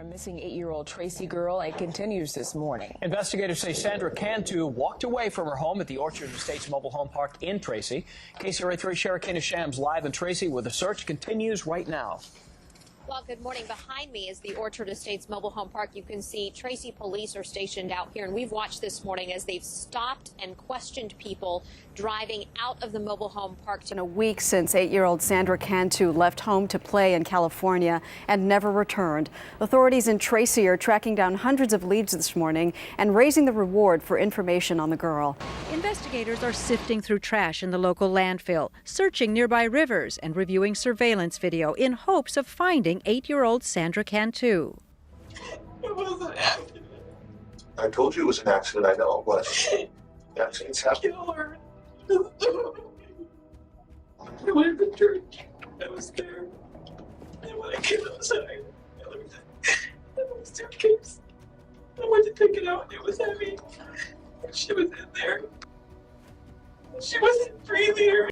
missing 8-year-old Tracy girl and continues this morning. Investigators say Sandra Cantu walked away from her home at the Orchard Estates mobile home park in Tracy. KCRA3 Sherikina Shams live in Tracy where the search continues right now. Well, good morning. Behind me is the Orchard Estates mobile home park. You can see Tracy police are stationed out here, and we've watched this morning as they've stopped and questioned people driving out of the mobile home park. In a week since 8-year-old Sandra Cantu left home to play in California and never returned, authorities in Tracy are tracking down hundreds of leads this morning and raising the reward for information on the girl. Investigators are sifting through trash in the local landfill, searching nearby rivers and reviewing surveillance video in hopes of finding 8-year-old Sandra Cantu. It was an accident. I told you it was an accident. I know it was. Accidents happen. I went to church. I was scared. And when I came outside, there was a staircase. I went to take it out and it was heavy. And she was in there. She wasn't breathing.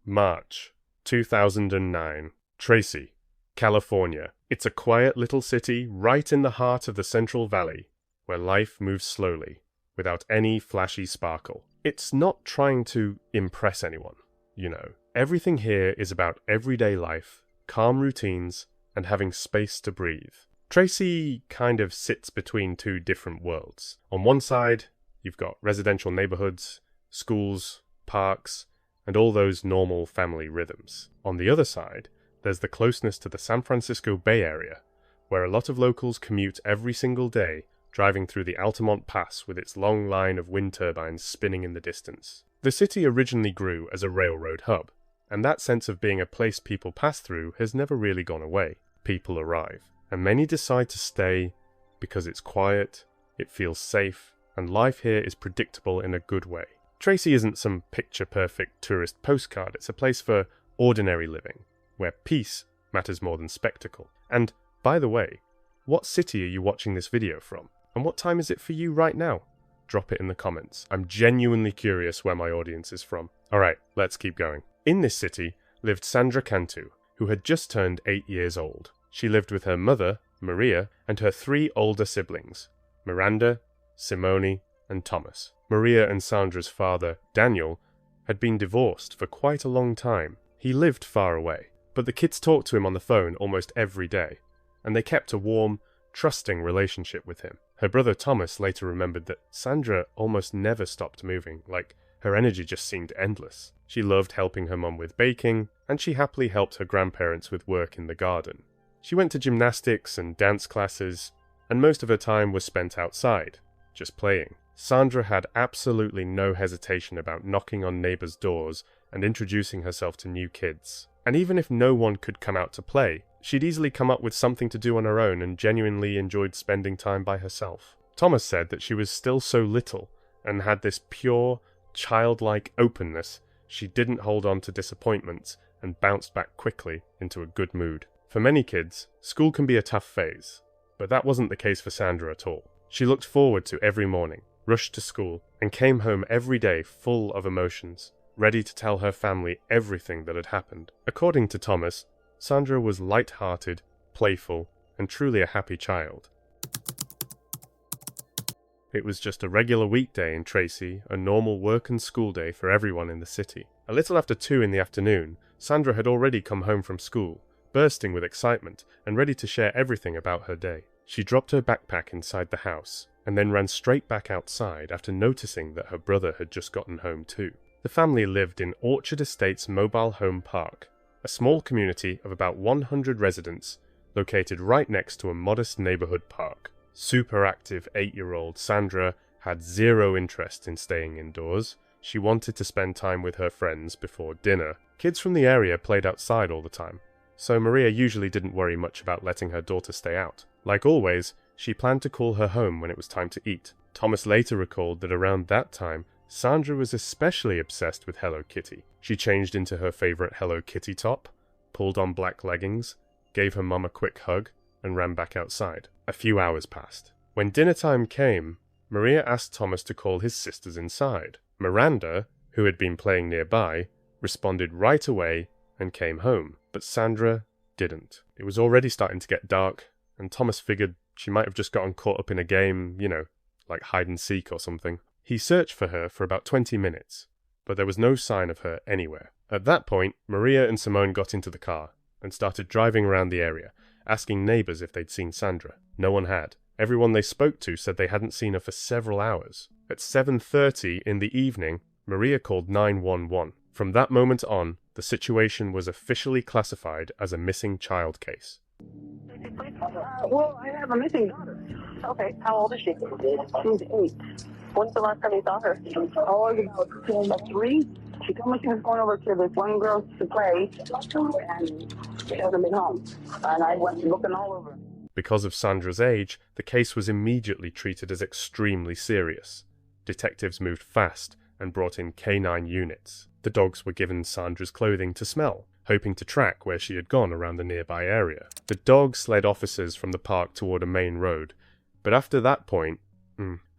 March 2009, Tracy, California. It's a quiet little city right in the heart of the Central Valley, where life moves slowly, without any flashy sparkle. It's not trying to impress anyone, you know. Everything here is about everyday life, calm routines, and having space to breathe. Tracy kind of sits between two different worlds. On one side, you've got residential neighborhoods, schools, parks, and all those normal family rhythms. On the other side, there's the closeness to the San Francisco Bay Area, where a lot of locals commute every single day, driving through the Altamont Pass with its long line of wind turbines spinning in the distance. The city originally grew as a railroad hub, and that sense of being a place people pass through has never really gone away. People arrive, and many decide to stay because it's quiet, it feels safe, and life here is predictable in a good way. Tracy isn't some picture-perfect tourist postcard. It's a place for ordinary living, where peace matters more than spectacle. And, by the way, what city are you watching this video from? And what time is it for you right now? Drop it in the comments. I'm genuinely curious where my audience is from. Alright, let's keep going. In this city lived Sandra Cantu, who had just turned 8 years old. She lived with her mother, Maria, and her 3 older siblings, Miranda, Simone, and Thomas. Maria and Sandra's father, Daniel, had been divorced for quite a long time. He lived far away, but the kids talked to him on the phone almost every day, and they kept a warm, trusting relationship with him. Her brother Thomas later remembered that Sandra almost never stopped moving, like her energy just seemed endless. She loved helping her mum with baking, and she happily helped her grandparents with work in the garden. She went to gymnastics and dance classes, and most of her time was spent outside, just playing. Sandra had absolutely no hesitation about knocking on neighbors' doors and introducing herself to new kids. And even if no one could come out to play, she'd easily come up with something to do on her own and genuinely enjoyed spending time by herself. Thomas said that she was still so little and had this pure, childlike openness, she didn't hold on to disappointments and bounced back quickly into a good mood. For many kids, school can be a tough phase, but that wasn't the case for Sandra at all. She looked forward to every morning, rushed to school, and came home every day full of emotions, ready to tell her family everything that had happened. According to Thomas, Sandra was light-hearted, playful, and truly a happy child. It was just a regular weekday in Tracy, a normal work and school day for everyone in the city. A little after 2 in the afternoon, Sandra had already come home from school, bursting with excitement and ready to share everything about her day. She dropped her backpack inside the house, and then ran straight back outside after noticing that her brother had just gotten home too. The family lived in Orchard Estates Mobile Home Park, a small community of about 100 residents located right next to a modest neighborhood park. Super active 8-year-old Sandra had zero interest in staying indoors. She wanted to spend time with her friends before dinner. Kids from the area played outside all the time, so Maria usually didn't worry much about letting her daughter stay out. Like always, she planned to call her home when it was time to eat. Thomas later recalled that around that time, Sandra was especially obsessed with Hello Kitty. She changed into her favorite Hello Kitty top, pulled on black leggings, gave her mum a quick hug, and ran back outside. A few hours passed. When dinner time came, Maria asked Thomas to call his sisters inside. Miranda, who had been playing nearby, responded right away and came home, but Sandra didn't. It was already starting to get dark, and Thomas figured she might have just gotten caught up in a game, like hide and seek or something. He searched for her for about 20 minutes, but there was no sign of her anywhere. At that point, Maria and Simone got into the car and started driving around the area, asking neighbors if they'd seen Sandra. No one had. Everyone they spoke to said they hadn't seen her for several hours. At 7:30 in the evening, Maria called 911. From that moment on, the situation was officially classified as a missing child case. Well, I have a missing daughter. Okay, how old is she? She's 8. When's the last time you saw her? Oh, it was about 3. She told me she was going over to this one girl to play, and she hasn't been home. And I went looking all over. Because of Sandra's age, the case was immediately treated as extremely serious. Detectives moved fast and brought in canine units. The dogs were given Sandra's clothing to smell, hoping to track where she had gone around the nearby area. The dogs led officers from the park toward a main road, but after that point,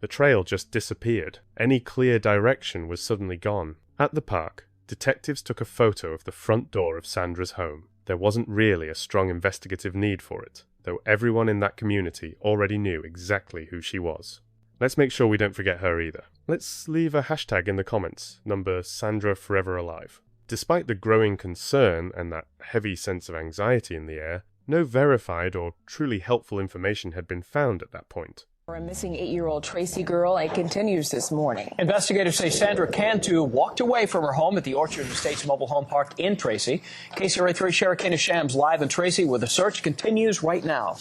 the trail just disappeared. Any clear direction was suddenly gone. At the park, detectives took a photo of the front door of Sandra's home. There wasn't really a strong investigative need for it, though everyone in that community already knew exactly who she was. Let's make sure we don't forget her either. Let's leave a hashtag in the comments, number Sandra Forever Alive. Despite the growing concern and that heavy sense of anxiety in the air, no verified or truly helpful information had been found at that point. For a missing 8-year-old Tracy girl, it continues this morning. Investigators say Sandra Cantu walked away from her home at the Orchard Estates mobile home park in Tracy. KCRA3 Sandra Cantu live in Tracy, where the search continues right now.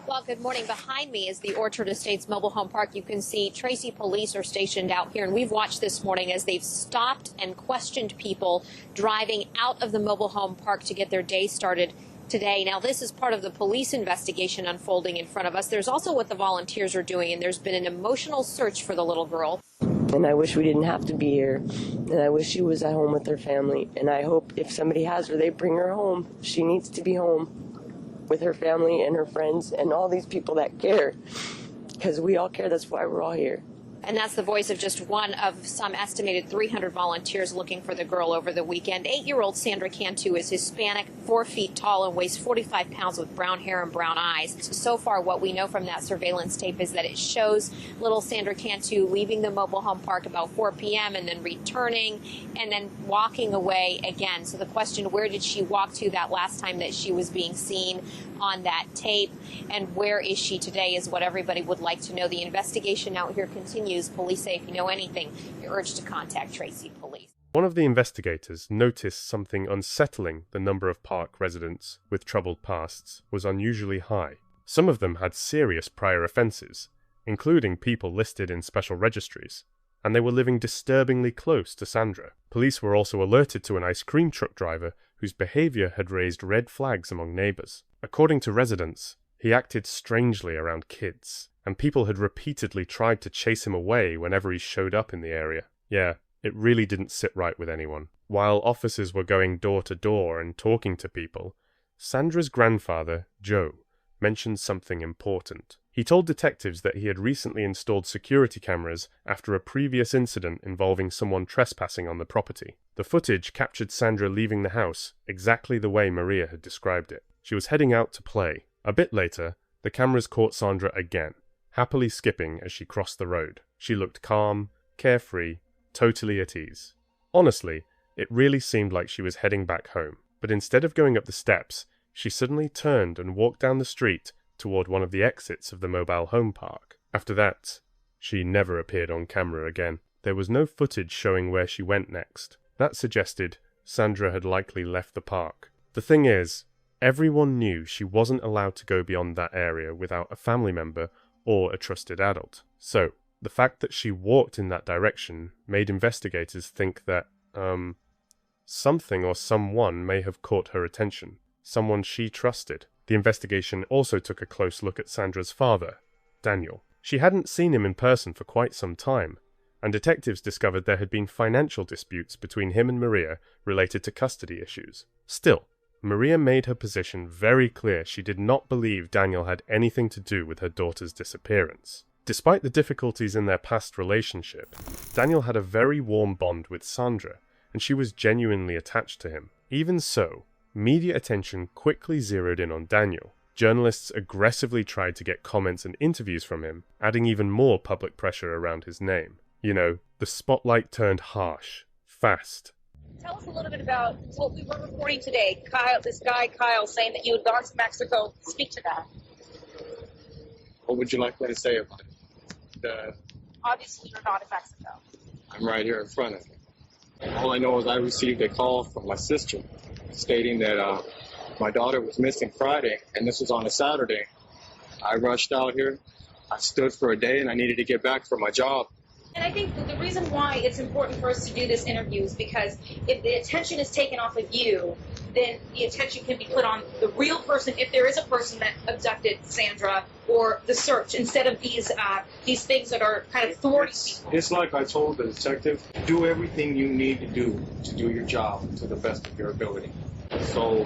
Well, good morning. Behind me is the Orchard Estates mobile home park. You can see Tracy police are stationed out here, and we've watched this morning as they've stopped and questioned people driving out of the mobile home park to get their day started today. Now, this is part of the police investigation unfolding in front of us. There's also what the volunteers are doing, and there's been an emotional search for the little girl. And I wish we didn't have to be here, and I wish she was at home with her family, and I hope if somebody has her, they bring her home. She needs to be home with her family and her friends and all these people that care, because we all care. That's why we're all here. And that's the voice of just one of some estimated 300 volunteers looking for the girl over the weekend. 8-year-old Sandra Cantu is Hispanic, 4 feet tall, and weighs 45 pounds with brown hair and brown eyes. So far, what we know from that surveillance tape is that it shows little Sandra Cantu leaving the mobile home park about 4 p.m. and then returning and then walking away again. So the question, where did she walk to that last time that she was being seen on that tape, and where is she today is what everybody would like to know. The investigation out here continues. Police say if you know anything, you're urged to contact Tracy Police. One of the investigators noticed something unsettling. The number of park residents with troubled pasts was unusually high. Some of them had serious prior offences, including people listed in special registries, and they were living disturbingly close to Sandra. Police were also alerted to an ice cream truck driver whose behaviour had raised red flags among neighbours. According to residents, he acted strangely around kids, and people had repeatedly tried to chase him away whenever he showed up in the area. Yeah, it really didn't sit right with anyone. While officers were going door to door and talking to people, Sandra's grandfather, Joe, mentioned something important. He told detectives that he had recently installed security cameras after a previous incident involving someone trespassing on the property. The footage captured Sandra leaving the house exactly the way Maria had described it. She was heading out to play. A bit later, the cameras caught Sandra again, happily skipping as she crossed the road. She looked calm, carefree, totally at ease. Honestly, it really seemed like she was heading back home. But instead of going up the steps, she suddenly turned and walked down the street toward one of the exits of the mobile home park. After that, she never appeared on camera again. There was no footage showing where she went next. That suggested Sandra had likely left the park. The thing is, everyone knew she wasn't allowed to go beyond that area without a family member or a trusted adult. So, the fact that she walked in that direction made investigators think that, something or someone may have caught her attention. Someone she trusted. The investigation also took a close look at Sandra's father, Daniel. She hadn't seen him in person for quite some time, and detectives discovered there had been financial disputes between him and Maria related to custody issues. Still, Maria made her position very clear. She did not believe Daniel had anything to do with her daughter's disappearance. Despite the difficulties in their past relationship, Daniel had a very warm bond with Sandra, and she was genuinely attached to him. Even so, media attention quickly zeroed in on Daniel. Journalists aggressively tried to get comments and interviews from him, adding even more public pressure around his name. You know, the spotlight turned harsh, fast. Tell us a little bit about what we were reporting today. Kyle, saying that you had gone to Mexico. Speak to that. What would you like me to say about it? Obviously, you're not in Mexico. I'm right here in front of you. All I know is I received a call from my sister stating that my daughter was missing Friday, and this was on a Saturday. I rushed out here. I stood for a day, and I needed to get back for my job. And I think the reason why it's important for us to do this interview is because if the attention is taken off of you, then the attention can be put on the real person, if there is a person that abducted Sandra, or the search, instead of these things that are kind of thwarting people. It's like I told the detective, do everything you need to do your job to the best of your ability. So,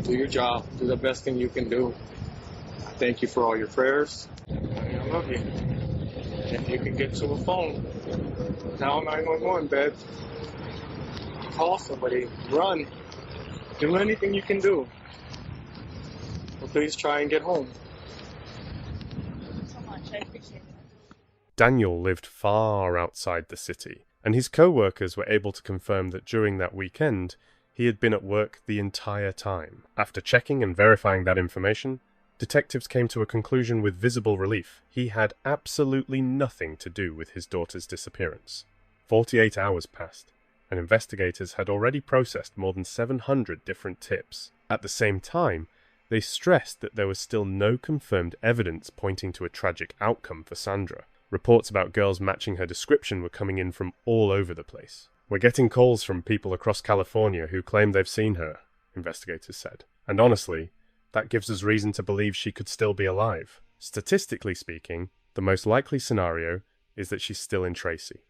do your job, do the best thing you can do. I thank you for all your prayers. I love you. If you can get to a phone, dial 911, babe. Call somebody, run, do anything you can do. But please try and get home. Thank you so much. I appreciate it. Daniel lived far outside the city, and his co-workers were able to confirm that during that weekend, he had been at work the entire time. After checking and verifying that information, detectives came to a conclusion with visible relief. He had absolutely nothing to do with his daughter's disappearance. 48 hours passed, and investigators had already processed more than 700 different tips. At the same time, they stressed that there was still no confirmed evidence pointing to a tragic outcome for Sandra. Reports about girls matching her description were coming in from all over the place. "We're getting calls from people across California who claim they've seen her," investigators said. "And honestly, that gives us reason to believe she could still be alive. Statistically speaking, the most likely scenario is that she's still in Tracy.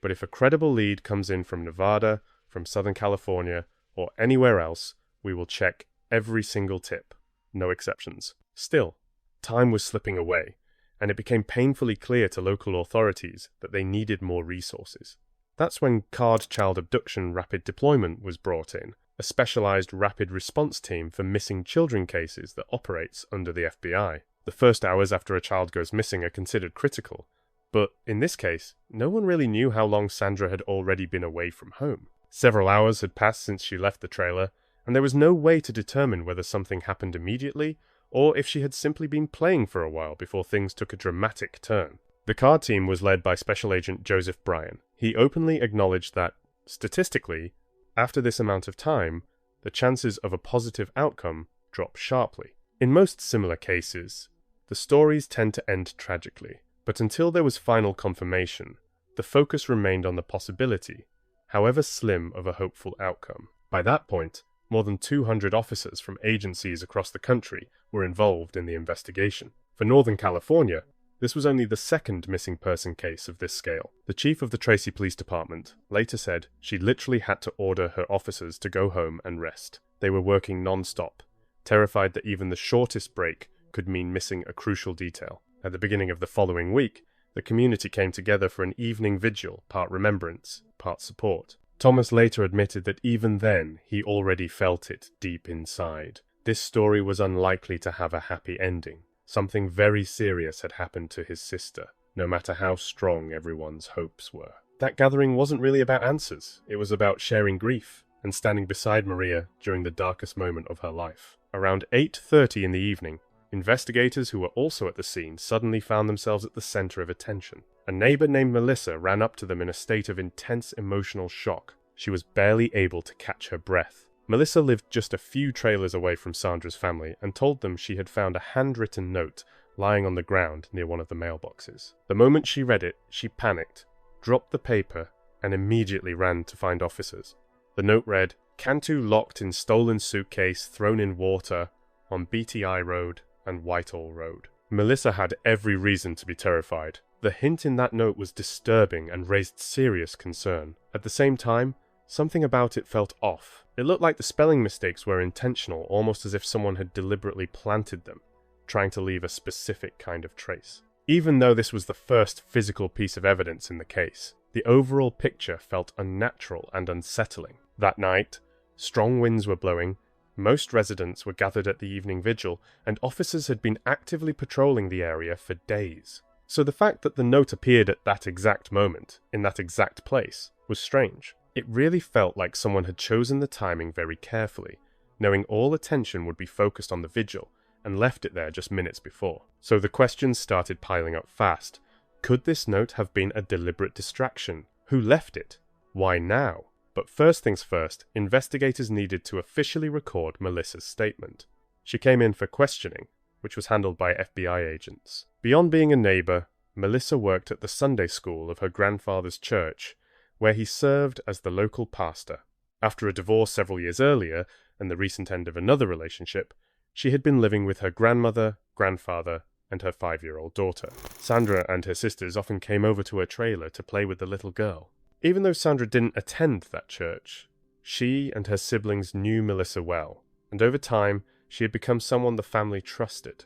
But if a credible lead comes in from Nevada, from Southern California, or anywhere else, we will check every single tip. No exceptions." Still, time was slipping away, and it became painfully clear to local authorities that they needed more resources. That's when Card Child Abduction Rapid Deployment was brought in, a specialized rapid response team for missing children cases that operates under the FBI. The first hours after a child goes missing are considered critical, but in this case, no one really knew how long Sandra had already been away from home. Several hours had passed since she left the trailer, and there was no way to determine whether something happened immediately, or if she had simply been playing for a while before things took a dramatic turn. The card team was led by Special Agent Joseph Bryan. He openly acknowledged that, statistically, after this amount of time, the chances of a positive outcome drop sharply. In most similar cases, the stories tend to end tragically, but until there was final confirmation, the focus remained on the possibility, however slim, of a hopeful outcome. By that point, more than 200 officers from agencies across the country were involved in the investigation. For Northern California, this was only the second missing person case of this scale. The chief of the Tracy Police Department later said she literally had to order her officers to go home and rest. They were working non-stop, terrified that even the shortest break could mean missing a crucial detail. At the beginning of the following week, the community came together for an evening vigil, part remembrance, part support. Thomas later admitted that even then, he already felt it deep inside. This story was unlikely to have a happy ending. Something very serious had happened to his sister, no matter how strong everyone's hopes were. That gathering wasn't really about answers. It was about sharing grief and standing beside Maria during the darkest moment of her life. Around 8:30 in the evening, investigators who were also at the scene suddenly found themselves at the center of attention. A neighbor named Melissa ran up to them in a state of intense emotional shock. She was barely able to catch her breath. Melissa lived just a few trailers away from Sandra's family and told them she had found a handwritten note lying on the ground near one of the mailboxes. The moment she read it, she panicked, dropped the paper, and immediately ran to find officers. The note read, "Cantu locked in stolen suitcase, thrown in water, on BTI Road and Whitehall Road." Melissa had every reason to be terrified. The hint in that note was disturbing and raised serious concern. At the same time, something about it felt off. It looked like the spelling mistakes were intentional, almost as if someone had deliberately planted them, trying to leave a specific kind of trace. Even though this was the first physical piece of evidence in the case, the overall picture felt unnatural and unsettling. That night, strong winds were blowing, most residents were gathered at the evening vigil, and officers had been actively patrolling the area for days. So the fact that the note appeared at that exact moment, in that exact place, was strange. It really felt like someone had chosen the timing very carefully, knowing all attention would be focused on the vigil, and left it there just minutes before. So the questions started piling up fast. Could this note have been a deliberate distraction? Who left it? Why now? But first things first, investigators needed to officially record Melissa's statement. She came in for questioning, which was handled by FBI agents. Beyond being a neighbor, Melissa worked at the Sunday school of her grandfather's church, where he served as the local pastor. After a divorce several years earlier, and the recent end of another relationship, she had been living with her grandmother, grandfather, and her 5-year-old daughter. Sandra and her sisters often came over to her trailer to play with the little girl. Even though Sandra didn't attend that church, she and her siblings knew Melissa well, and over time, she had become someone the family trusted.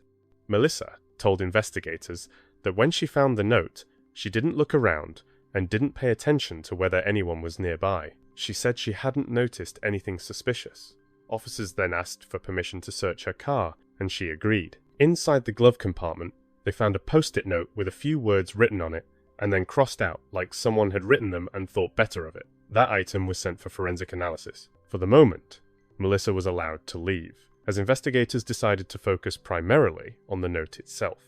Melissa told investigators that when she found the note, she didn't look around and didn't pay attention to whether anyone was nearby. She said she hadn't noticed anything suspicious. Officers then asked for permission to search her car, and she agreed. Inside the glove compartment, they found a post-it note with a few words written on it, and then crossed out like someone had written them and thought better of it. That item was sent for forensic analysis. For the moment, Melissa was allowed to leave, as investigators decided to focus primarily on the note itself.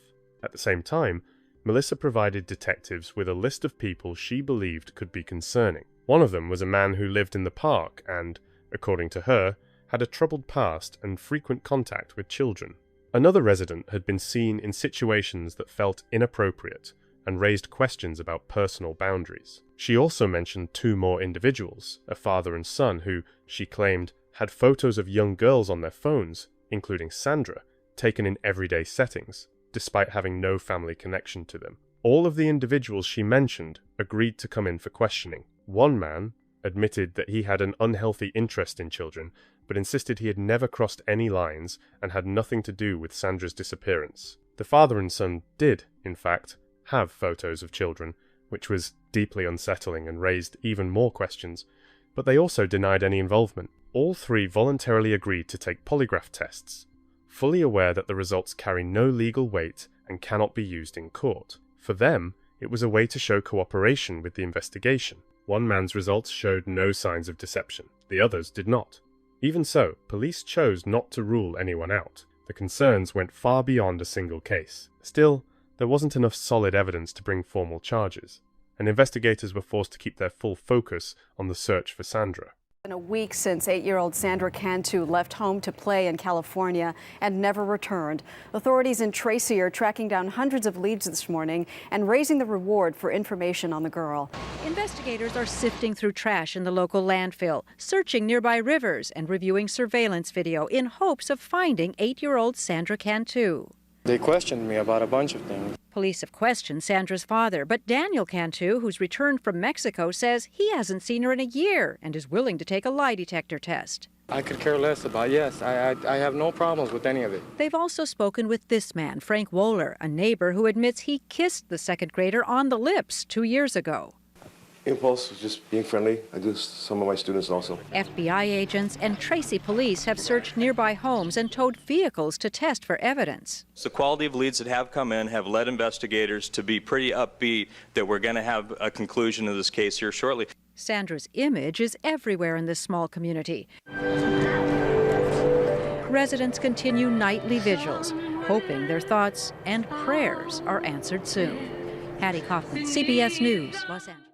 At the same time, Melissa provided detectives with a list of people she believed could be concerning. One of them was a man who lived in the park and, according to her, had a troubled past and frequent contact with children. Another resident had been seen in situations that felt inappropriate and raised questions about personal boundaries. She also mentioned 2 more individuals, a father and son who, she claimed, had photos of young girls on their phones, including Sandra, taken in everyday settings, despite having no family connection to them. All of the individuals she mentioned agreed to come in for questioning. One man admitted that he had an unhealthy interest in children, but insisted he had never crossed any lines and had nothing to do with Sandra's disappearance. The father and son did, in fact, have photos of children, which was deeply unsettling and raised even more questions, but they also denied any involvement. All 3 voluntarily agreed to take polygraph tests, fully aware that the results carry no legal weight and cannot be used in court. For them, it was a way to show cooperation with the investigation. One man's results showed no signs of deception, the others did not. Even so, police chose not to rule anyone out. The concerns went far beyond a single case. Still, there wasn't enough solid evidence to bring formal charges, and investigators were forced to keep their full focus on the search for Sandra. It's been a week since 8-year-old Sandra Cantu left home to play in California and never returned. Authorities in Tracy are tracking down hundreds of leads this morning and raising the reward for information on the girl. Investigators are sifting through trash in the local landfill, searching nearby rivers, and reviewing surveillance video in hopes of finding 8-year-old Sandra Cantu. They questioned me about a bunch of things. Police have questioned Sandra's father, but Daniel Cantu, who's returned from Mexico, says he hasn't seen her in a year and is willing to take a lie detector test. I could care less about, yes, I have no problems with any of it. They've also spoken with this man, Frank Wohler, a neighbor who admits he kissed the 2nd grader on the lips 2 years ago. Impulse, just being friendly. I do some of my students also. FBI agents and Tracy police have searched nearby homes and towed vehicles to test for evidence. The quality of leads that have come in have led investigators to be pretty upbeat that we're going to have a conclusion of this case here shortly. Sandra's image is everywhere in this small community. Residents continue nightly vigils, hoping their thoughts and prayers are answered soon. Hattie Kaufman, CBS News, Los Angeles.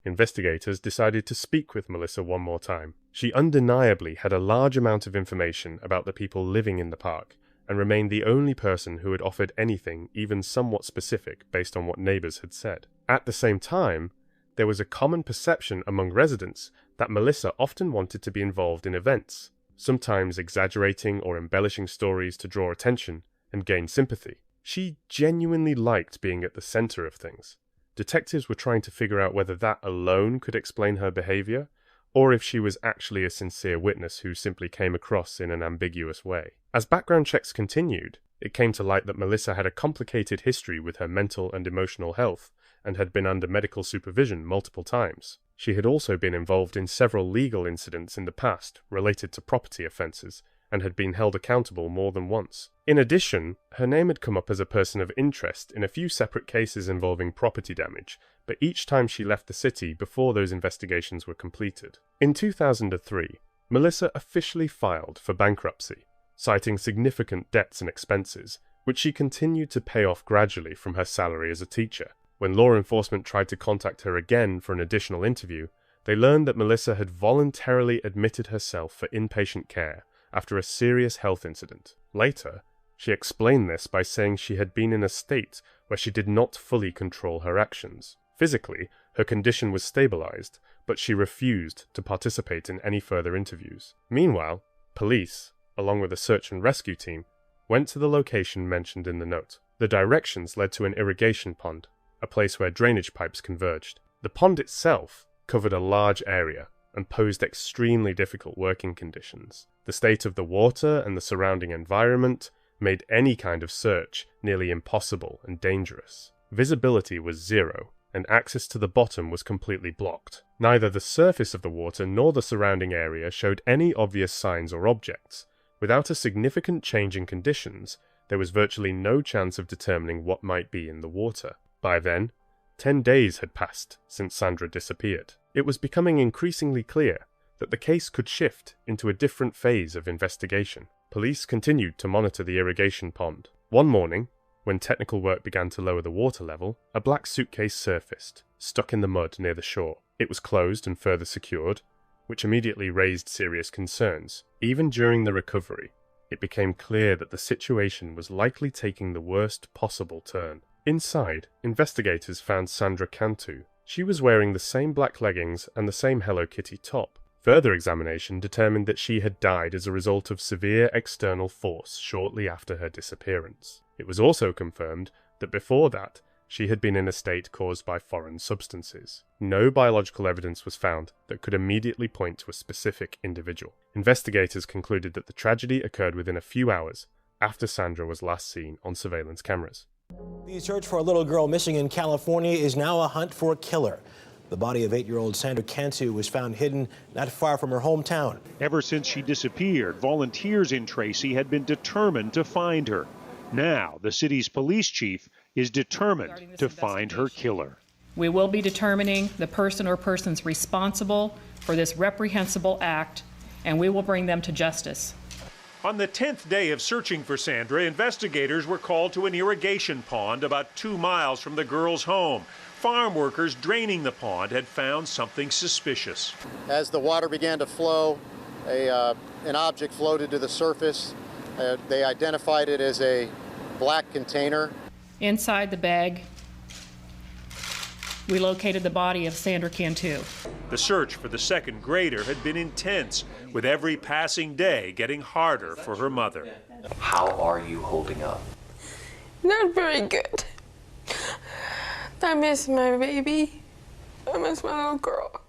Investigators decided to speak with Melissa one more time. She undeniably had a large amount of information about the people living in the park, and remained the only person who had offered anything even somewhat specific based on what neighbors had said. At the same time, there was a common perception among residents that Melissa often wanted to be involved in events, sometimes exaggerating or embellishing stories to draw attention and gain sympathy. She genuinely liked being at the center of things. Detectives were trying to figure out whether that alone could explain her behavior, or if she was actually a sincere witness who simply came across in an ambiguous way. As background checks continued, it came to light that Melissa had a complicated history with her mental and emotional health, and had been under medical supervision multiple times. She had also been involved in several legal incidents in the past related to property offences and had been held accountable more than once. In addition, her name had come up as a person of interest in a few separate cases involving property damage, but each time she left the city before those investigations were completed. In 2003, Melissa officially filed for bankruptcy, citing significant debts and expenses, which she continued to pay off gradually from her salary as a teacher. When law enforcement tried to contact her again for an additional interview, they learned that Melissa had voluntarily admitted herself for inpatient care after a serious health incident. Later, she explained this by saying she had been in a state where she did not fully control her actions. Physically, her condition was stabilized, but she refused to participate in any further interviews. Meanwhile, police, along with a search and rescue team, went to the location mentioned in the note. The directions led to an irrigation pond, a place where drainage pipes converged. The pond itself covered a large area and posed extremely difficult working conditions. The state of the water and the surrounding environment made any kind of search nearly impossible and dangerous. Visibility was zero, and access to the bottom was completely blocked. Neither the surface of the water nor the surrounding area showed any obvious signs or objects. Without a significant change in conditions, there was virtually no chance of determining what might be in the water. By then, 10 days had passed since Sandra disappeared. It was becoming increasingly clear that the case could shift into a different phase of investigation. Police continued to monitor the irrigation pond. One morning, when technical work began to lower the water level, a black suitcase surfaced, stuck in the mud near the shore. It was closed and further secured, which immediately raised serious concerns. Even during the recovery, it became clear that the situation was likely taking the worst possible turn. Inside, investigators found Sandra Cantu. She was wearing the same black leggings and the same Hello Kitty top. Further examination determined that she had died as a result of severe external force shortly after her disappearance. It was also confirmed that before that, she had been in a state caused by foreign substances. No biological evidence was found that could immediately point to a specific individual. Investigators concluded that the tragedy occurred within a few hours after Sandra was last seen on surveillance cameras. The search for a little girl missing in California is now a hunt for a killer. The body of 8-year-old Sandra Cantu was found hidden not far from her hometown. Ever since she disappeared, volunteers in Tracy had been determined to find her. Now, the city's police chief is determined to find her killer. We will be determining the person or persons responsible for this reprehensible act, and we will bring them to justice. On the 10th day of searching for Sandra, investigators were called to an irrigation pond about 2 miles from the girl's home. Farm workers draining the pond had found something suspicious. As the water began to flow, an object floated to the surface. They identified it as a black container. Inside the bag, we located the body of Sandra Cantu. The search for the second grader had been intense, with every passing day getting harder for her mother. How are you holding up? Not very good. I miss my baby. I miss my little girl.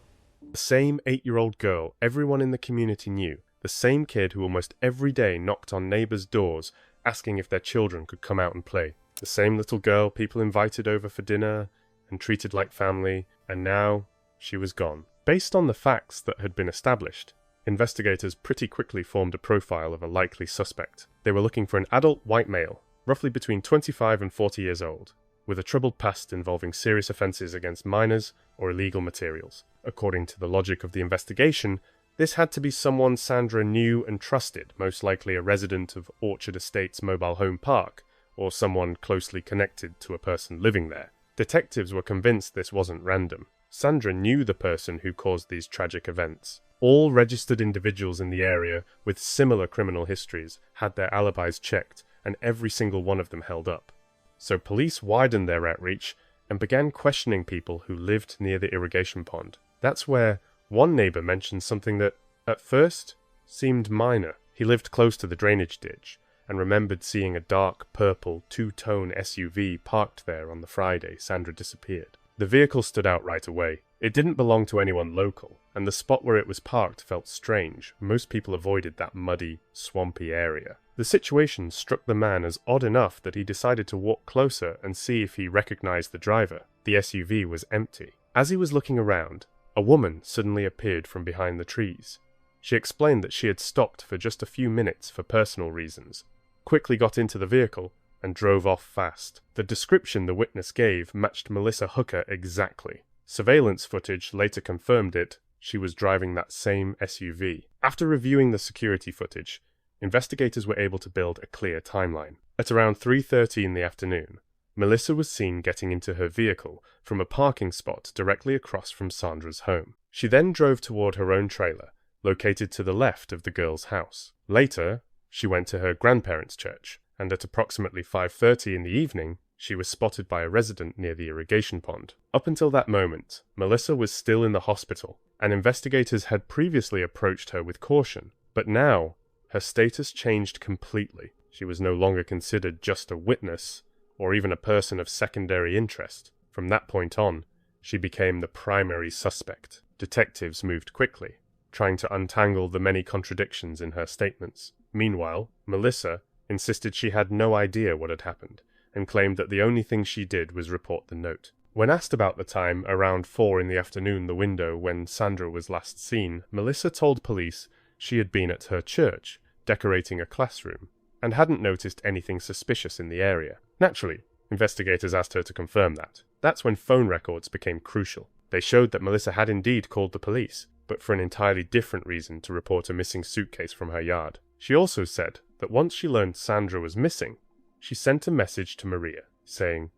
The same 8-year-old girl everyone in the community knew. The same kid who almost every day knocked on neighbors' doors asking if their children could come out and play. The same little girl people invited over for dinner and treated like family, and now she was gone. Based on the facts that had been established, investigators pretty quickly formed a profile of a likely suspect. They were looking for an adult white male, roughly between 25 and 40 years old, with a troubled past involving serious offences against minors or illegal materials. According to the logic of the investigation, this had to be someone Sandra knew and trusted, most likely a resident of Orchard Estates Mobile Home Park, or someone closely connected to a person living there. Detectives were convinced this wasn't random. Sandra knew the person who caused these tragic events. All registered individuals in the area with similar criminal histories had their alibis checked, and every single one of them held up. So police widened their outreach and began questioning people who lived near the irrigation pond. That's where one neighbor mentioned something that, at first, seemed minor. He lived close to the drainage ditch and remembered seeing a dark purple two-tone SUV parked there on the Friday Sandra disappeared. The vehicle stood out right away. It didn't belong to anyone local, and the spot where it was parked felt strange. Most people avoided that muddy, swampy area. The situation struck the man as odd enough that he decided to walk closer and see if he recognized the driver. The SUV was empty. As he was looking around, a a woman suddenly appeared from behind the trees. She explained that she had stopped for just a few minutes for personal reasons, quickly got into the vehicle, and drove off fast. The description the witness gave matched Melissa Hooker exactly. Surveillance footage later confirmed it. She was driving that same SUV. After reviewing the security footage, investigators were able to build a clear timeline. At around 3:30 in the afternoon, Melissa was seen getting into her vehicle from a parking spot directly across from Sandra's home. She then drove toward her own trailer, located to the left of the girl's house. Later, she went to her grandparents' church, and at approximately 5:30 in the evening, she was spotted by a resident near the irrigation pond. Up until that moment, Melissa was still in the hospital, and investigators had previously approached her with caution. But now, her status changed completely. She was no longer considered just a witness, or even a person of secondary interest. From that point on, she became the primary suspect. Detectives moved quickly, trying to untangle the many contradictions in her statements. Meanwhile, Melissa insisted she had no idea what had happened, and claimed that the only thing she did was report the note. When asked about the time, around 4 in the afternoon, the window when Sandra was last seen, Melissa told police she had been at her church, decorating a classroom, and hadn't noticed anything suspicious in the area. Naturally, investigators asked her to confirm that. That's when phone records became crucial. They showed that Melissa had indeed called the police, but for an entirely different reason, to report a missing suitcase from her yard. She also said that once she learned Sandra was missing, she sent a message to Maria, saying,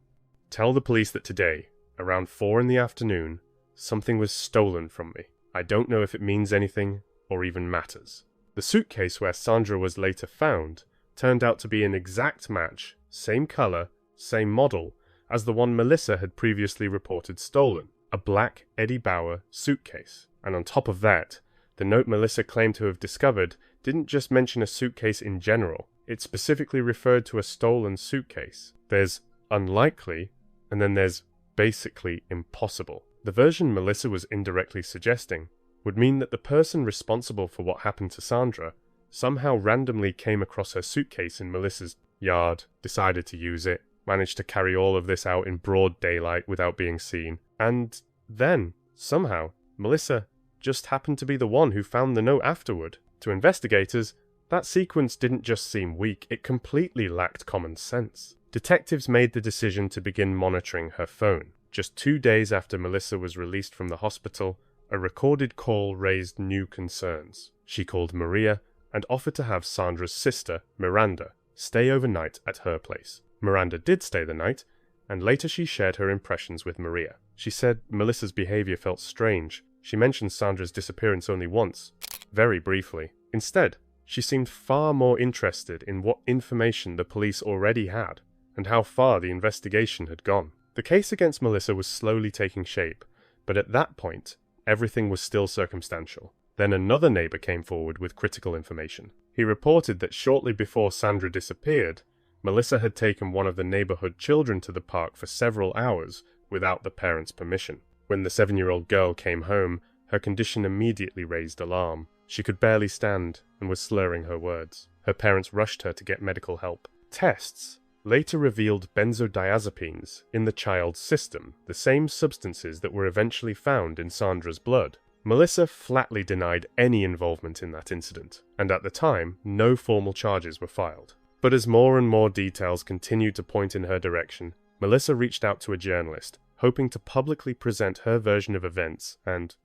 "Tell the police that today, around 4 in the afternoon, something was stolen from me. I don't know if it means anything or even matters." The suitcase where Sandra was later found turned out to be an exact match, same color, same model, as the one Melissa had previously reported stolen, a black Eddie Bauer suitcase. And on top of that, the note Melissa claimed to have discovered didn't just mention a suitcase in general. It specifically referred to a stolen suitcase. There's unlikely, and then there's basically impossible. The version Melissa was indirectly suggesting would mean that the person responsible for what happened to Sandra somehow randomly came across her suitcase in Melissa's yard, decided to use it, managed to carry all of this out in broad daylight without being seen, and then, somehow, Melissa just happened to be the one who found the note afterward. To investigators, that sequence didn't just seem weak, it completely lacked common sense. Detectives made the decision to begin monitoring her phone. Just 2 days after Melissa was released from the hospital, a recorded call raised new concerns. She called Maria and offered to have Sandra's sister, Miranda, stay overnight at her place. Miranda did stay the night, and later she shared her impressions with Maria. She said Melissa's behavior felt strange. She mentioned Sandra's disappearance only once, very briefly. Instead, she seemed far more interested in what information the police already had, and how far the investigation had gone. The case against Melissa was slowly taking shape, but at that point, everything was still circumstantial. Then another neighbor came forward with critical information. He reported that shortly before Sandra disappeared, Melissa had taken one of the neighborhood children to the park for several hours without the parents' permission. When the 7-year-old girl came home, her condition immediately raised alarm. She could barely stand and was slurring her words. Her parents rushed her to get medical help. Tests later revealed benzodiazepines in the child's system, the same substances that were eventually found in Sandra's blood. Melissa flatly denied any involvement in that incident, and at the time, no formal charges were filed. But as more and more details continued to point in her direction, Melissa reached out to a journalist, hoping to publicly present her version of events and,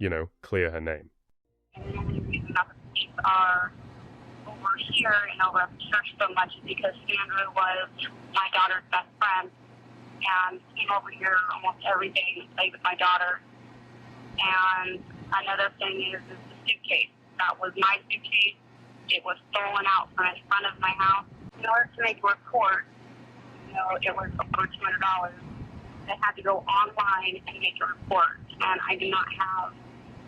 clear her name. The reason that the police are over here and over at the church so much is because Sandra was my daughter's best friend and came over here almost every day and played with my daughter. And another thing is the suitcase. That was my suitcase. It was stolen out from in front of my house. In order to make a report, it was over $200. I had to go online and make a report, and I do not have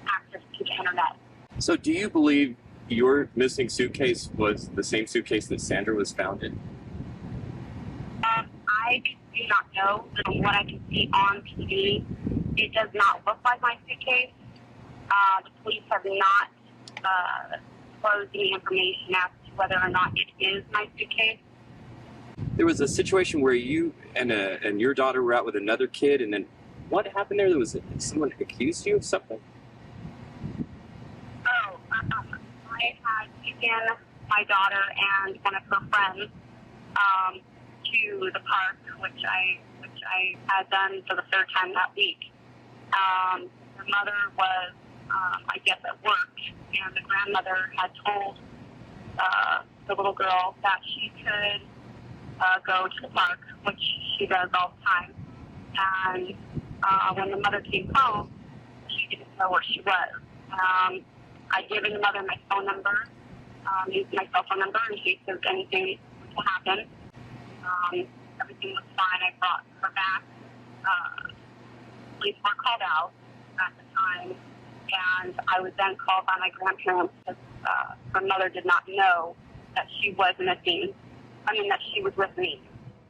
access to the internet. So do you believe your missing suitcase was the same suitcase that Sandra was found in? I do not know. From what I can see on TV, it does not look like my suitcase. The police have not disclosed any information as to whether or not it is my suitcase. There was a situation where you and your daughter were out with another kid, and then what happened there? Someone accused you of something? I had taken my daughter and one of her friends to the park, which I had done for the third time that week. The mother was, I guess, at work, and the grandmother had told the little girl that she could go to the park, which she does all the time. And when the mother came home, she didn't know where she was. I'd given the mother my phone number, my cell phone number, in case there's anything to happen. Everything was fine. I brought her back. Police were called out at the time, and I was then called by my grandparents because her mother did not know that she was missing. That she was with me.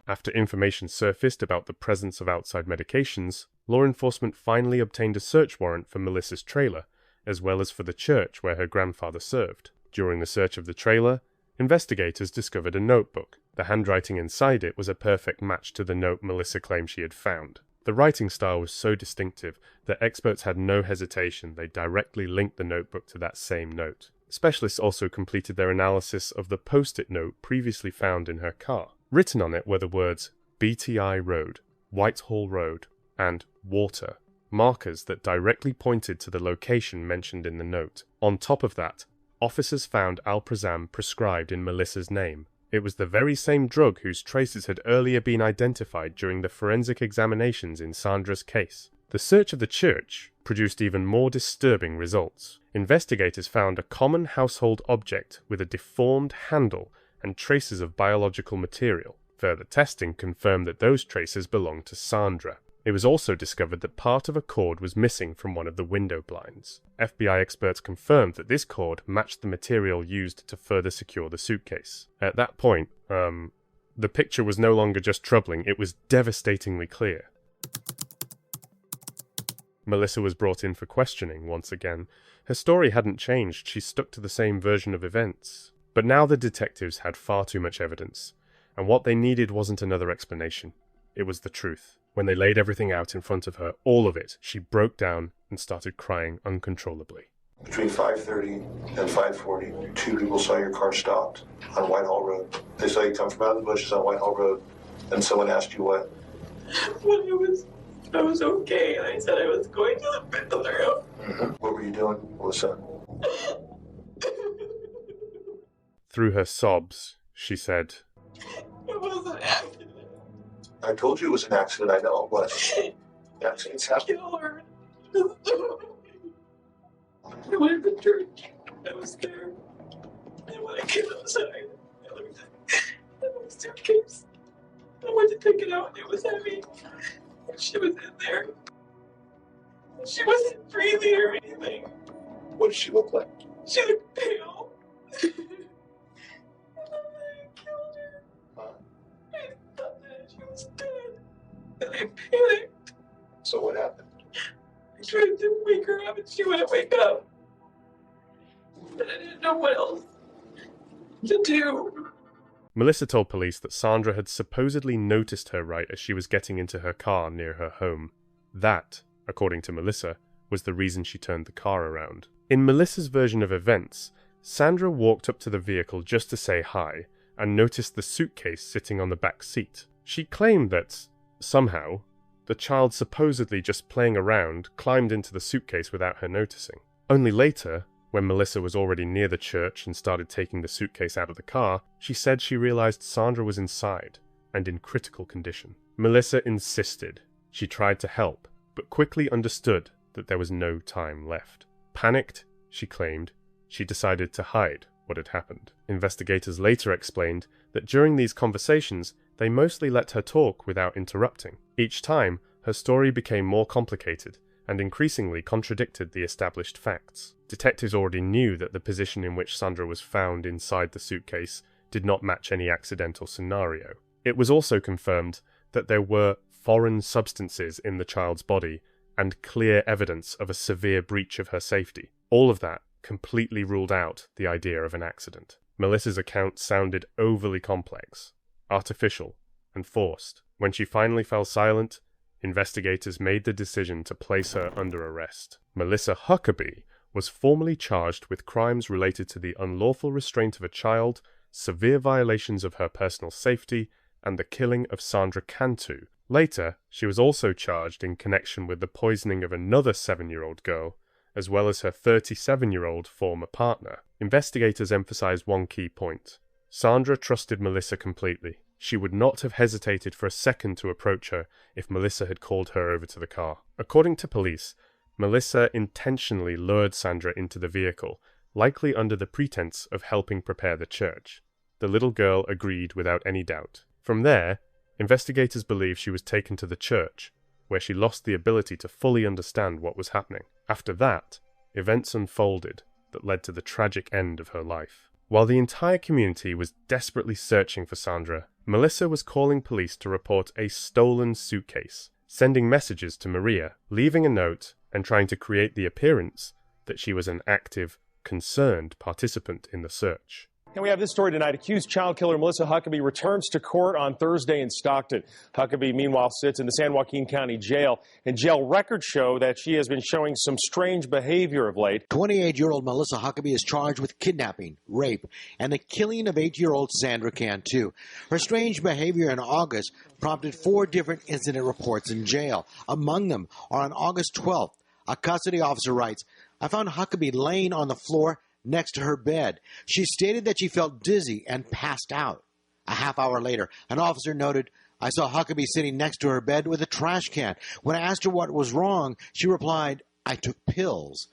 After information surfaced about the presence of outside medications, law enforcement finally obtained a search warrant for Melissa's trailer, as well as for the church where her grandfather served. During the search of the trailer, investigators discovered a notebook. The handwriting inside it was a perfect match to the note Melissa claimed she had found. The writing style was so distinctive that experts had no hesitation. They directly linked the notebook to that same note. Specialists also completed their analysis of the post-it note previously found in her car. Written on it were the words BTI Road, Whitehall Road, and Water, markers that directly pointed to the location mentioned in the note. On top of that, officers found alprazolam prescribed in Melissa's name. It was the very same drug whose traces had earlier been identified during the forensic examinations in Sandra's case. The search of the church produced even more disturbing results. Investigators found a common household object with a deformed handle and traces of biological material. Further testing confirmed that those traces belonged to Sandra. It was also discovered that part of a cord was missing from one of the window blinds. FBI experts confirmed that this cord matched the material used to further secure the suitcase. At that point, the picture was no longer just troubling, it was devastatingly clear. Melissa was brought in for questioning once again. Her story hadn't changed, she stuck to the same version of events. But now the detectives had far too much evidence, and what they needed wasn't another explanation. It was the truth. When they laid everything out in front of her, all of it, she broke down and started crying uncontrollably. Between 5:30 and 5:40, 2 people saw your car stopped on Whitehall Road. They saw you come from out of the bushes on Whitehall Road, and someone asked you what? When I was okay, and I said I was going to the bathroom. Mm-hmm. What were you doing, Melissa? Through her sobs, she said, It was an accident. I told you it was an accident, I know it was. Accidents happen. Killer. I went to church. I was there. And when I came outside, I looked at my suitcase. I went to take it out, and it was heavy. And she was in there. She wasn't breathing or anything. What did she look like? She looked pale. And I killed her. I thought that she was dead. And I panicked. So what happened? I tried to wake her up, and she wouldn't wake up. But I didn't know what else to do. Melissa told police that Sandra had supposedly noticed her right as she was getting into her car near her home. That, according to Melissa, was the reason she turned the car around. In Melissa's version of events, Sandra walked up to the vehicle just to say hi and noticed the suitcase sitting on the back seat. She claimed that, somehow, the child supposedly just playing around climbed into the suitcase without her noticing. Only later, when Melissa was already near the church and started taking the suitcase out of the car, she said she realized Sandra was inside and in critical condition. Melissa insisted. She tried to help, but quickly understood that there was no time left. Panicked, she claimed, she decided to hide what had happened. Investigators later explained that during these conversations, they mostly let her talk without interrupting. Each time, her story became more complicated and increasingly contradicted the established facts. Detectives already knew that the position in which Sandra was found inside the suitcase did not match any accidental scenario. It was also confirmed that there were foreign substances in the child's body and clear evidence of a severe breach of her safety. All of that completely ruled out the idea of an accident. Melissa's account sounded overly complex, artificial, and forced. When she finally fell silent, investigators made the decision to place her under arrest. Melissa Huckabee was formally charged with crimes related to the unlawful restraint of a child, severe violations of her personal safety, and the killing of Sandra Cantu. Later, she was also charged in connection with the poisoning of another 7-year-old girl, as well as her 37-year-old former partner. Investigators emphasized one key point. Sandra trusted Melissa completely. She would not have hesitated for a second to approach her if Melissa had called her over to the car. According to police, Melissa intentionally lured Sandra into the vehicle, likely under the pretense of helping prepare the church. The little girl agreed without any doubt. From there, investigators believe she was taken to the church, where she lost the ability to fully understand what was happening. After that, events unfolded that led to the tragic end of her life. While the entire community was desperately searching for Sandra, Melissa was calling police to report a stolen suitcase, sending messages to Maria, leaving a note, and trying to create the appearance that she was an active, concerned participant in the search. And we have this story tonight. Accused child killer Melissa Huckabee returns to court on Thursday in Stockton. Huckabee, meanwhile, sits in the San Joaquin County Jail, and jail records show that she has been showing some strange behavior of late. 28-year-old Melissa Huckabee is charged with kidnapping, rape, and the killing of 8-year-old Sandra Cantu. Her strange behavior in August prompted 4 different incident reports in jail. Among them are on August 12th. A custody officer writes, "I found Huckabee laying on the floor next to her bed. She stated that she felt dizzy and passed out. A half hour later, an officer noted, I saw Huckabee sitting next to her bed with a trash can. When I asked her what was wrong, she replied, I took pills.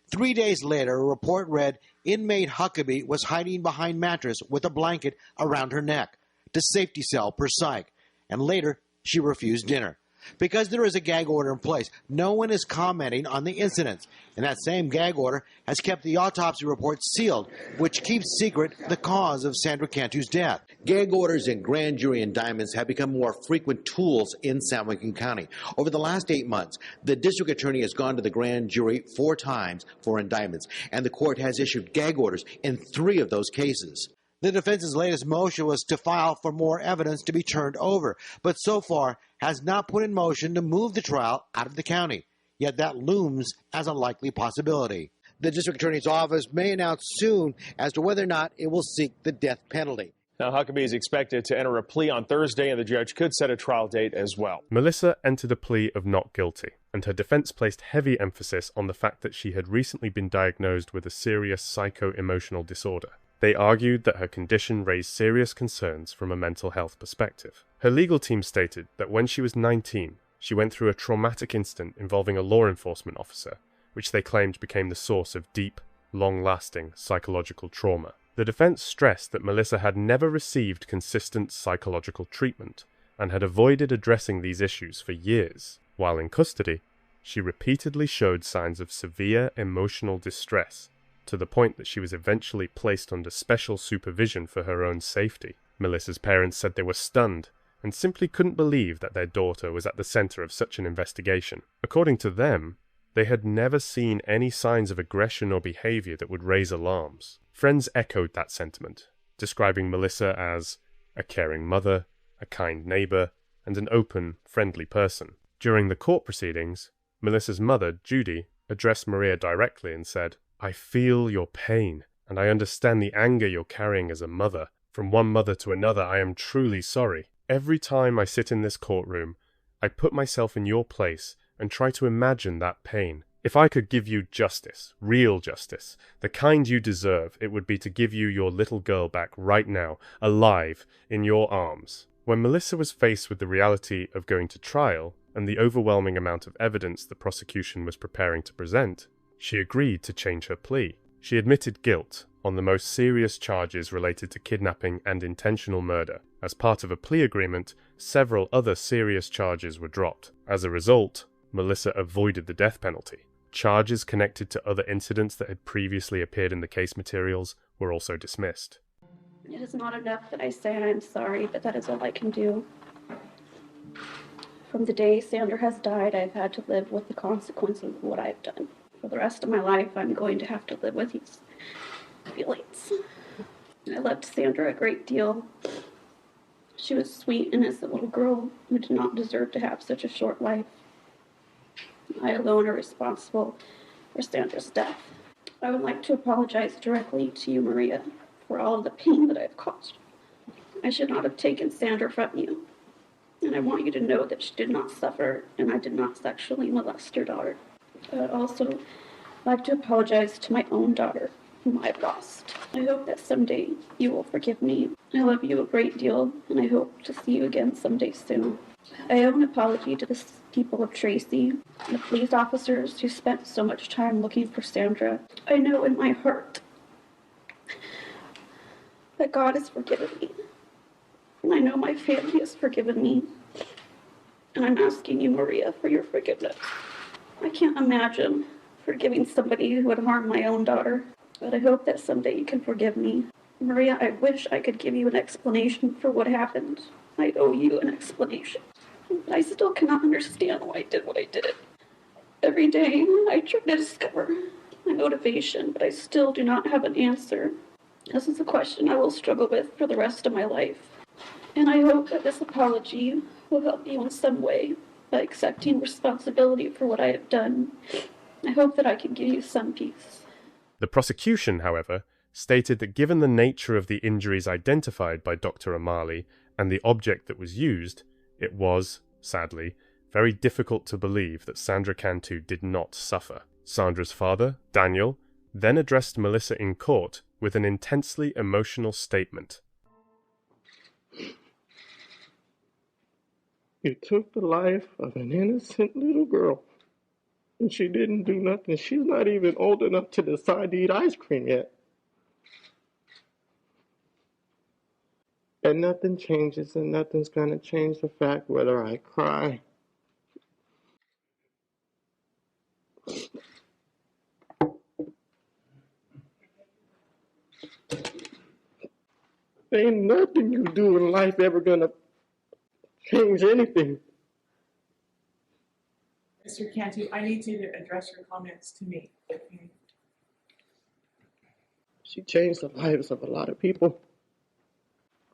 3 days later, a report read, inmate Huckabee was hiding behind mattress with a blanket around her neck. To safety cell per psych. And later, she refused dinner. Because there is a gag order in place, no one is commenting on the incidents. And that same gag order has kept the autopsy report sealed, which keeps secret the cause of Sandra Cantu's death. Gag orders and grand jury indictments have become more frequent tools in San Joaquin County. Over the last 8 months, the district attorney has gone to the grand jury 4 times for indictments, and the court has issued gag orders in 3 of those cases. The defense's latest motion was to file for more evidence to be turned over, but so far has not put in motion to move the trial out of the county. Yet that looms as a likely possibility. The district attorney's office may announce soon as to whether or not it will seek the death penalty. Now, Huckabee is expected to enter a plea on Thursday, and the judge could set a trial date as well. Melissa entered a plea of not guilty, and her defense placed heavy emphasis on the fact that she had recently been diagnosed with a serious psycho-emotional disorder. They argued that her condition raised serious concerns from a mental health perspective. Her legal team stated that when she was 19, she went through a traumatic incident involving a law enforcement officer, which they claimed became the source of deep, long-lasting psychological trauma. The defense stressed that Melissa had never received consistent psychological treatment and had avoided addressing these issues for years. While in custody, she repeatedly showed signs of severe emotional distress, to the point that she was eventually placed under special supervision for her own safety. Melissa's parents said they were stunned and simply couldn't believe that their daughter was at the center of such an investigation. According to them, they had never seen any signs of aggression or behavior that would raise alarms. Friends echoed that sentiment, describing Melissa as a caring mother, a kind neighbor, and an open, friendly person. During the court proceedings, Melissa's mother, Judy, addressed Maria directly and said, I feel your pain, and I understand the anger you're carrying as a mother. From one mother to another, I am truly sorry. Every time I sit in this courtroom, I put myself in your place and try to imagine that pain. If I could give you justice, real justice, the kind you deserve, it would be to give you your little girl back right now, alive, in your arms. When Melissa was faced with the reality of going to trial and the overwhelming amount of evidence the prosecution was preparing to present, she agreed to change her plea. She admitted guilt on the most serious charges related to kidnapping and intentional murder. As part of a plea agreement, several other serious charges were dropped. As a result, Melissa avoided the death penalty. Charges connected to other incidents that had previously appeared in the case materials were also dismissed. It is not enough that I say I'm sorry, but that is all I can do. From the day Sandra has died, I've had to live with the consequences of what I've done. For the rest of my life, I'm going to have to live with these feelings. I loved Sandra a great deal. She was a sweet, innocent little girl who did not deserve to have such a short life. I alone are responsible for Sandra's death. I would like to apologize directly to you, Maria, for all of the pain that I've caused. I should not have taken Sandra from you. And I want you to know that she did not suffer and I did not sexually molest your daughter. I would also like to apologize to my own daughter, whom I've lost. I hope that someday you will forgive me. I love you a great deal, and I hope to see you again someday soon. I owe an apology to the people of Tracy, the police officers who spent so much time looking for Sandra. I know in my heart that God has forgiven me. And I know my family has forgiven me. And I'm asking you, Maria, for your forgiveness. I can't imagine forgiving somebody who would harm my own daughter, but I hope that someday you can forgive me. Maria, I wish I could give you an explanation for what happened. I owe you an explanation. But I still cannot understand why I did what I did. Every day, I try to discover my motivation, but I still do not have an answer. This is a question I will struggle with for the rest of my life. And I hope that this apology will help you in some way by accepting responsibility for what I have done. I hope that I can give you some peace. The prosecution, however, stated that given the nature of the injuries identified by Dr. O'Malley and the object that was used, it was, sadly, very difficult to believe that Sandra Cantu did not suffer. Sandra's father, Daniel, then addressed Melissa in court with an intensely emotional statement. You took the life of an innocent little girl, and she didn't do nothing. She's not even old enough to decide to eat ice cream yet. And nothing changes, and nothing's going to change the fact whether I cry ain't nothing you do in life ever going to change anything. Mr. Cantu, I need you to address your comments to me. She changed the lives of a lot of people.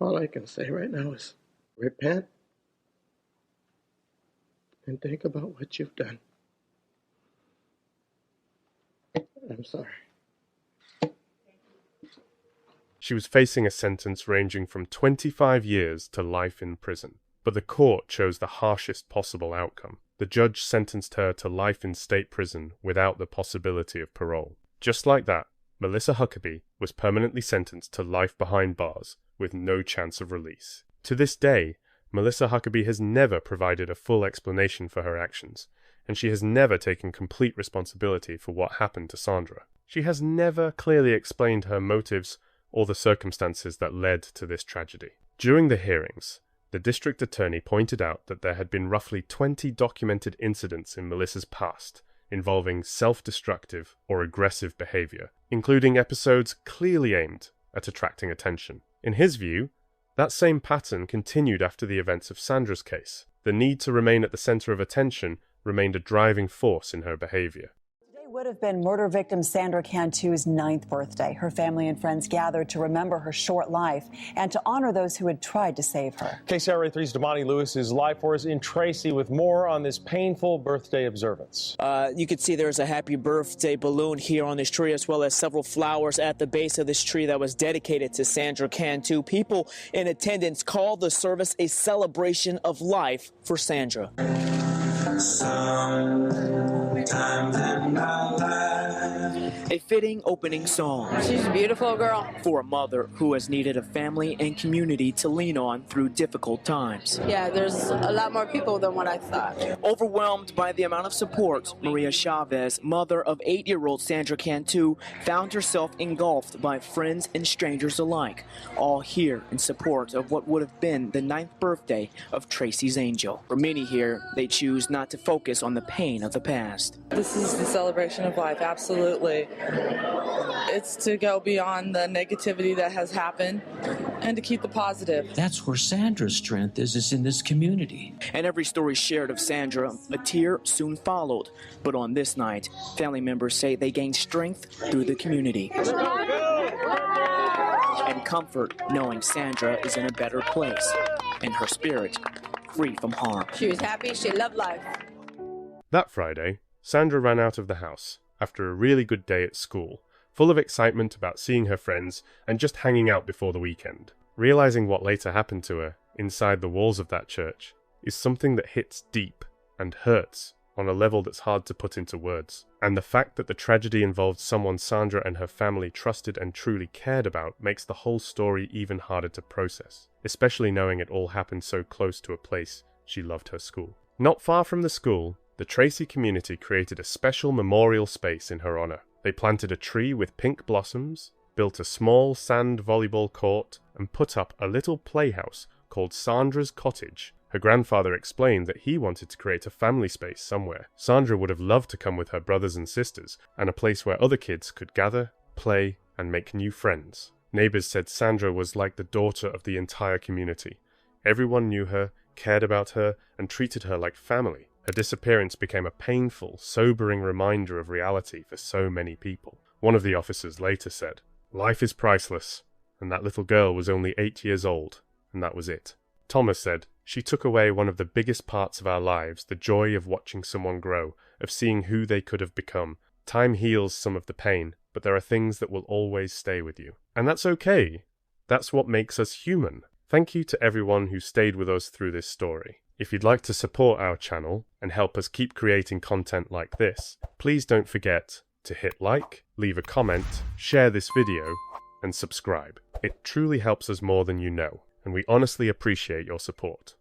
All I can say right now is repent and think about what you've done. I'm sorry. She was facing a sentence ranging from 25 years to life in prison, but the court chose the harshest possible outcome. The judge sentenced her to life in state prison without the possibility of parole. Just like that, Melissa Huckabee was permanently sentenced to life behind bars with no chance of release. To this day, Melissa Huckabee has never provided a full explanation for her actions, and she has never taken complete responsibility for what happened to Sandra. She has never clearly explained her motives or the circumstances that led to this tragedy. During the hearings, the district attorney pointed out that there had been roughly 20 documented incidents in Melissa's past involving self-destructive or aggressive behavior, including episodes clearly aimed at attracting attention. In his view, that same pattern continued after the events of Sandra's case. The need to remain at the center of attention remained a driving force in her behavior. Today would have been murder victim Sandra Cantu's 9th birthday. Her family and friends gathered to remember her short life and to honor those who had tried to save her. KCRA 3's Damani Lewis is live for us in Tracy with more on this painful birthday observance. You can see there's a happy birthday balloon here on this tree, as well as several flowers at the base of this tree that was dedicated to Sandra Cantu. People in attendance called the service a celebration of life for Sandra. A fitting opening song. She's a beautiful girl. For a mother who has needed a family and community to lean on through difficult times. Yeah, there's a lot more people than what I thought. Overwhelmed by the amount of support, Maria Chavez, mother of 8-year-old Sandra Cantu, found herself engulfed by friends and strangers alike, all here in support of what would have been the 9th birthday of Tracy's angel. For many here, they choose not to focus on the pain of the past. This is the celebration of life, absolutely. It's to go beyond the negativity that has happened and to keep the positive. That's where Sandra's strength is in this community. And every story shared of Sandra, a tear soon followed. But on this night, family members say they gained strength through the community. And comfort knowing Sandra is in a better place and her spirit free from harm. She was happy, she loved life. That Friday, Sandra ran out of the house after a really good day at school, full of excitement about seeing her friends and just hanging out before the weekend. Realizing what later happened to her inside the walls of that church is something that hits deep and hurts on a level that's hard to put into words. And the fact that the tragedy involved someone Sandra and her family trusted and truly cared about makes the whole story even harder to process, especially knowing it all happened so close to a place she loved, her school. Not far from the school, the Tracy community created a special memorial space in her honor. They planted a tree with pink blossoms, built a small sand volleyball court, and put up a little playhouse called Sandra's Cottage. Her grandfather explained that he wanted to create a family space somewhere. Sandra would have loved to come with her brothers and sisters, and a place where other kids could gather, play, and make new friends. Neighbors said Sandra was like the daughter of the entire community. Everyone knew her, cared about her, and treated her like family. Her disappearance became a painful, sobering reminder of reality for so many people. One of the officers later said, "Life is priceless, and that little girl was only 8 years old, and that was it." Thomas said, "She took away one of the biggest parts of our lives, the joy of watching someone grow, of seeing who they could have become. Time heals some of the pain, but there are things that will always stay with you. And that's okay. That's what makes us human." Thank you to everyone who stayed with us through this story. If you'd like to support our channel and help us keep creating content like this, please don't forget to hit like, leave a comment, share this video, and subscribe. It truly helps us more than you know, and we honestly appreciate your support.